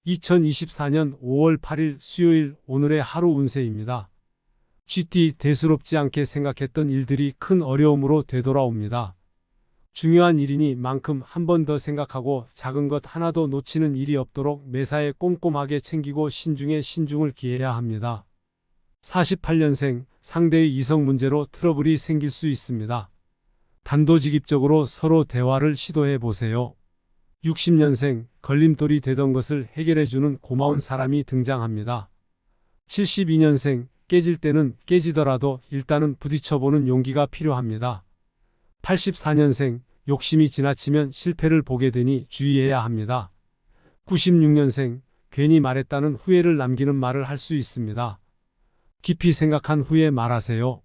2024년 5월 8일 수요일 오늘의 하루 운세입니다. GT 대수롭지 않게 생각했던 일들이 큰 어려움으로 되돌아옵니다. 중요한 일이니만큼 한 번 더 생각하고 작은 것 하나도 놓치는 일이 없도록 매사에 꼼꼼하게 챙기고 신중에 신중을 기해야 합니다. 48년생 상대의 이성 문제로 트러블이 생길 수 있습니다. 단도직입적으로 서로 대화를 시도해 보세요. 60년생 걸림돌이 되던 것을 해결해주는 고마운 사람이 등장합니다. 72년생 깨질 때는 깨지더라도 일단은 부딪혀보는 용기가 필요합니다. 84년생 욕심이 지나치면 실패를 보게 되니 주의해야 합니다. 96년생 괜히 말했다는 후회를 남기는 말을 할 수 있습니다. 깊이 생각한 후에 말하세요.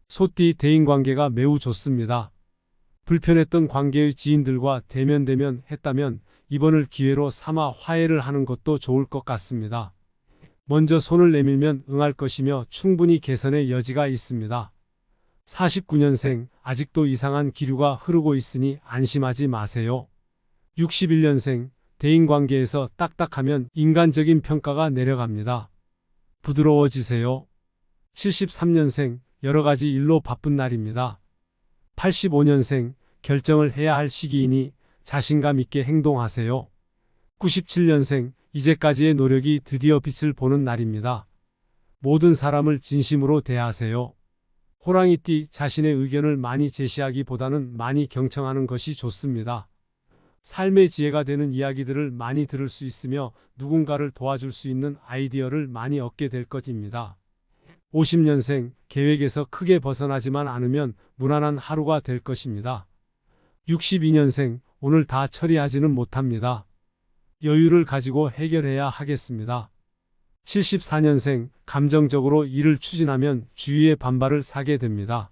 소띠 대인관계가 매우 좋습니다. 불편했던 관계의 지인들과 대면대면 했다면 이번을 기회로 삼아 화해를 하는 것도 좋을 것 같습니다. 먼저 손을 내밀면 응할 것이며 충분히 개선의 여지가 있습니다. 49년생 아직도 이상한 기류가 흐르고 있으니 안심하지 마세요. 61년생 대인관계에서 딱딱하면 인간적인 평가가 내려갑니다. 부드러워지세요. 73년생 여러 가지 일로 바쁜 날입니다. 85년생 결정을 해야 할 시기이니 자신감 있게 행동하세요. 97년생 이제까지의 노력이 드디어 빛을 보는 날입니다. 모든 사람을 진심으로 대하세요. 호랑이띠 자신의 의견을 많이 제시하기보다는 많이 경청하는 것이 좋습니다. 삶의 지혜가 되는 이야기들을 많이 들을 수 있으며 누군가를 도와줄 수 있는 아이디어를 많이 얻게 될 것입니다. 50년생 계획에서 크게 벗어나지만 않으면 무난한 하루가 될 것입니다. 62년생 오늘 다 처리하지는 못합니다. 여유를 가지고 해결해야 하겠습니다. 74년생 감정적으로 일을 추진하면 주위의 반발을 사게 됩니다.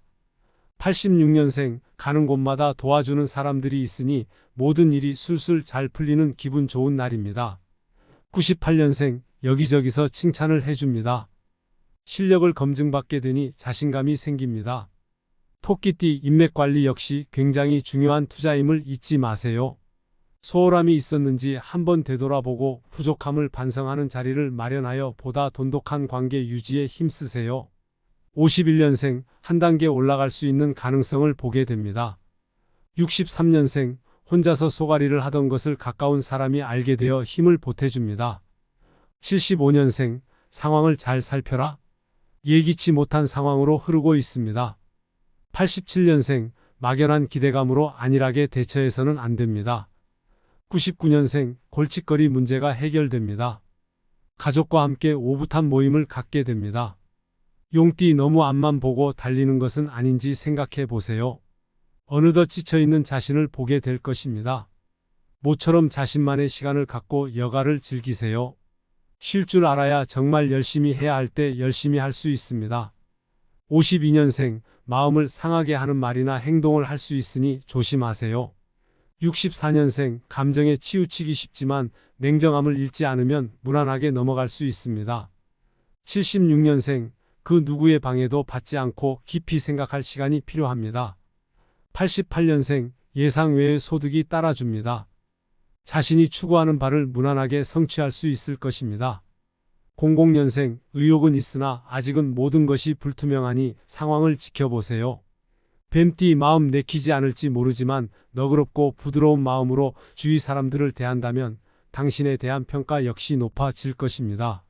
86년생 가는 곳마다 도와주는 사람들이 있으니 모든 일이 술술 잘 풀리는 기분 좋은 날입니다. 98년생 여기저기서 칭찬을 해줍니다. 실력을 검증받게 되니 자신감이 생깁니다. 토끼띠 인맥관리 역시 굉장히 중요한 투자임을 잊지 마세요. 소홀함이 있었는지 한번 되돌아보고 부족함을 반성하는 자리를 마련하여 보다 돈독한 관계 유지에 힘쓰세요. 51년생 한 단계 올라갈 수 있는 가능성을 보게 됩니다. 63년생 혼자서 쏘가리를 하던 것을 가까운 사람이 알게 되어 힘을 보태줍니다. 75년생 상황을 잘 살펴라. 예기치 못한 상황으로 흐르고 있습니다. 87년생 막연한 기대감으로 안일하게 대처해서는 안 됩니다. 99년생 골칫거리 문제가 해결됩니다. 가족과 함께 오붓한 모임을 갖게 됩니다. 용띠 너무 앞만 보고 달리는 것은 아닌지 생각해 보세요. 어느덧 지쳐있는 자신을 보게 될 것입니다. 모처럼 자신만의 시간을 갖고 여가를 즐기세요. 쉴 줄 알아야 정말 열심히 해야 할 때 열심히 할 수 있습니다. 52년생 마음을 상하게 하는 말이나 행동을 할 수 있으니 조심하세요. 64년생 감정에 치우치기 쉽지만 냉정함을 잃지 않으면 무난하게 넘어갈 수 있습니다. 76년생 그 누구의 방해도 받지 않고 깊이 생각할 시간이 필요합니다. 88년생 예상 외의 소득이 따라줍니다. 자신이 추구하는 바를 무난하게 성취할 수 있을 것입니다. 00년생 의욕은 있으나 아직은 모든 것이 불투명하니 상황을 지켜보세요. 뱀띠 마음 내키지 않을지 모르지만 너그럽고 부드러운 마음으로 주위 사람들을 대한다면 당신에 대한 평가 역시 높아질 것입니다.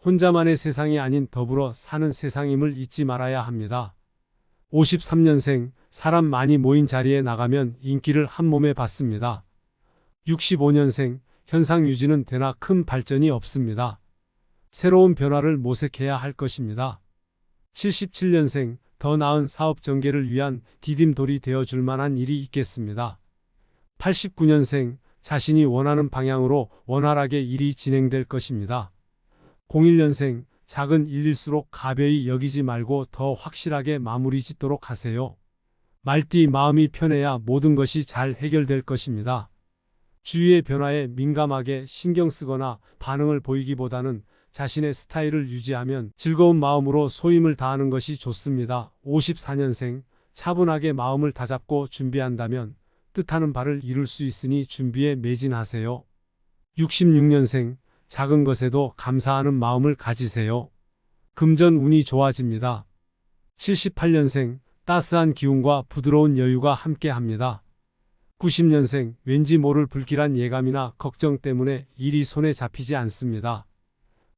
혼자만의 세상이 아닌 더불어 사는 세상임을 잊지 말아야 합니다. 53년생 사람 많이 모인 자리에 나가면 인기를 한 몸에 받습니다. 65년생 현상 유지는 되나 큰 발전이 없습니다. 새로운 변화를 모색해야 할 것입니다. 77년생 더 나은 사업 전개를 위한 디딤돌이 되어줄 만한 일이 있겠습니다. 89년생 자신이 원하는 방향으로 원활하게 일이 진행될 것입니다. 01년생 작은 일일수록 가벼이 여기지 말고 더 확실하게 마무리 짓도록 하세요. 말띠 마음이 편해야 모든 것이 잘 해결될 것입니다. 주위의 변화에 민감하게 신경 쓰거나 반응을 보이기보다는 자신의 스타일을 유지하면 즐거운 마음으로 소임을 다하는 것이 좋습니다. 54년생 차분하게 마음을 다잡고 준비한다면 뜻하는 바를 이룰 수 있으니 준비에 매진하세요. 66년생 작은 것에도 감사하는 마음을 가지세요. 금전 운이 좋아집니다. 78년생, 따스한 기운과 부드러운 여유가 함께합니다. 90년생, 왠지 모를 불길한 예감이나 걱정 때문에 일이 손에 잡히지 않습니다.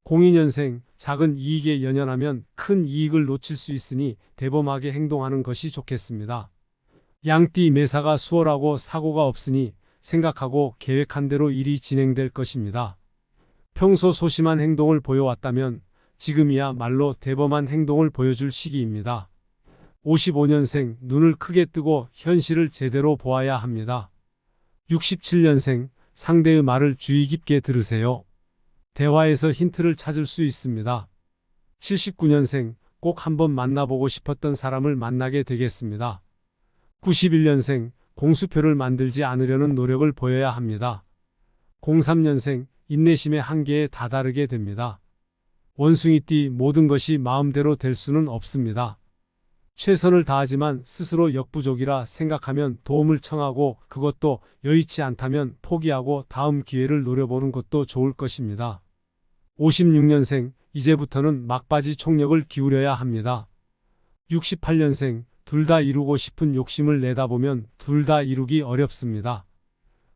02년생, 작은 이익에 연연하면 큰 이익을 놓칠 수 있으니 대범하게 행동하는 것이 좋겠습니다. 양띠 매사가 수월하고 사고가 없으니 생각하고 계획한 대로 일이 진행될 것입니다. 평소 소심한 행동을 보여왔다면 지금이야말로 대범한 행동을 보여줄 시기입니다. 55년생, 눈을 크게 뜨고 현실을 제대로 보아야 합니다. 67년생, 상대의 말을 주의 깊게 들으세요. 대화에서 힌트를 찾을 수 있습니다. 79년생, 꼭 한번 만나보고 싶었던 사람을 만나게 되겠습니다. 91년생, 공수표를 만들지 않으려는 노력을 보여야 합니다. 03년생, 인내심의 한계에 다다르게 됩니다. 원숭이띠, 모든 것이 마음대로 될 수는 없습니다. 최선을 다하지만 스스로 역부족이라 생각하면 도움을 청하고 그것도 여의치 않다면 포기하고 다음 기회를 노려보는 것도 좋을 것입니다. 56년생, 이제부터는 막바지 총력을 기울여야 합니다. 68년생, 둘 다 이루고 싶은 욕심을 내다보면 둘 다 이루기 어렵습니다.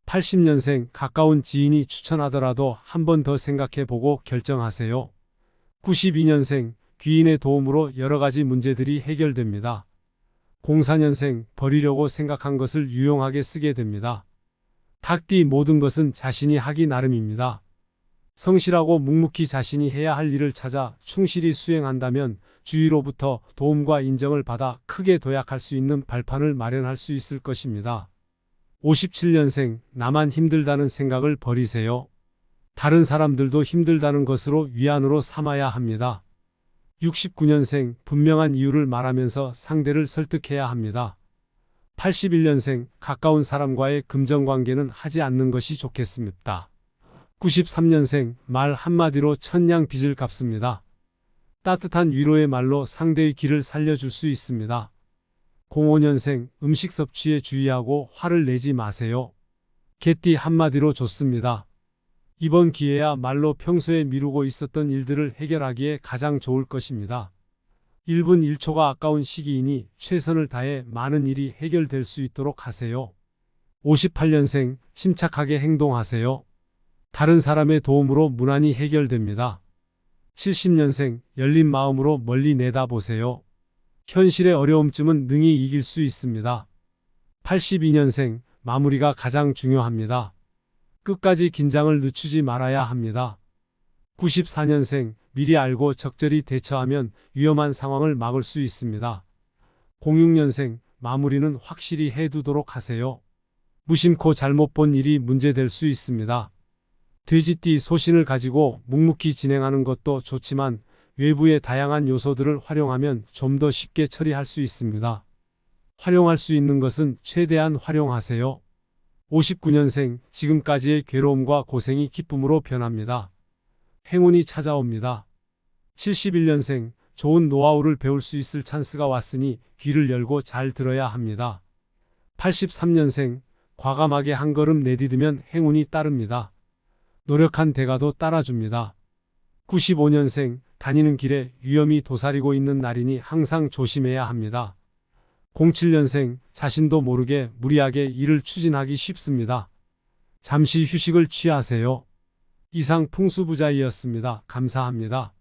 80년생, 가까운 지인이 추천하더라도 한 번 더 생각해보고 결정하세요. 92년생, 귀인의 도움으로 여러 가지 문제들이 해결됩니다. 04년생, 버리려고 생각한 것을 유용하게 쓰게 됩니다. 닭띠, 모든 것은 자신이 하기 나름입니다. 성실하고 묵묵히 자신이 해야 할 일을 찾아 충실히 수행한다면 주위로부터 도움과 인정을 받아 크게 도약할 수 있는 발판을 마련할 수 있을 것입니다. 57년생, 나만 힘들다는 생각을 버리세요. 다른 사람들도 힘들다는 것으로 위안으로 삼아야 합니다. 69년생, 분명한 이유를 말하면서 상대를 설득해야 합니다. 81년생, 가까운 사람과의 금전관계는 하지 않는 것이 좋겠습니다. 93년생, 말 한마디로 천냥 빚을 갚습니다. 따뜻한 위로의 말로 상대의 길을 살려줄 수 있습니다. 05년생, 음식 섭취에 주의하고 화를 내지 마세요. 개띠, 한마디로 좋습니다. 이번 기회야말로 평소에 미루고 있었던 일들을 해결하기에 가장 좋을 것입니다. 1분 1초가 아까운 시기이니 최선을 다해 많은 일이 해결될 수 있도록 하세요. 58년생, 침착하게 행동하세요. 다른 사람의 도움으로 무난히 해결됩니다. 70년생, 열린 마음으로 멀리 내다보세요. 현실의 어려움쯤은 능히 이길 수 있습니다. 82년생, 마무리가 가장 중요합니다. 끝까지 긴장을 늦추지 말아야 합니다. 94년생, 미리 알고 적절히 대처하면 위험한 상황을 막을 수 있습니다. 06년생, 마무리는 확실히 해두도록 하세요. 무심코 잘못 본 일이 문제될 수 있습니다. 돼지띠, 소신을 가지고 묵묵히 진행하는 것도 좋지만 외부의 다양한 요소들을 활용하면 좀 더 쉽게 처리할 수 있습니다. 활용할 수 있는 것은 최대한 활용하세요. 59년생, 지금까지의 괴로움과 고생이 기쁨으로 변합니다. 행운이 찾아옵니다. 71년생, 좋은 노하우를 배울 수 있을 찬스가 왔으니 귀를 열고 잘 들어야 합니다. 83년생, 과감하게 한 걸음 내디디면 행운이 따릅니다. 노력한 대가도 따라줍니다. 95년생, 다니는 길에 위험이 도사리고 있는 날이니 항상 조심해야 합니다. 07년생, 자신도 모르게 무리하게 일을 추진하기 쉽습니다. 잠시 휴식을 취하세요. 이상 풍수부자이였습니다. 감사합니다.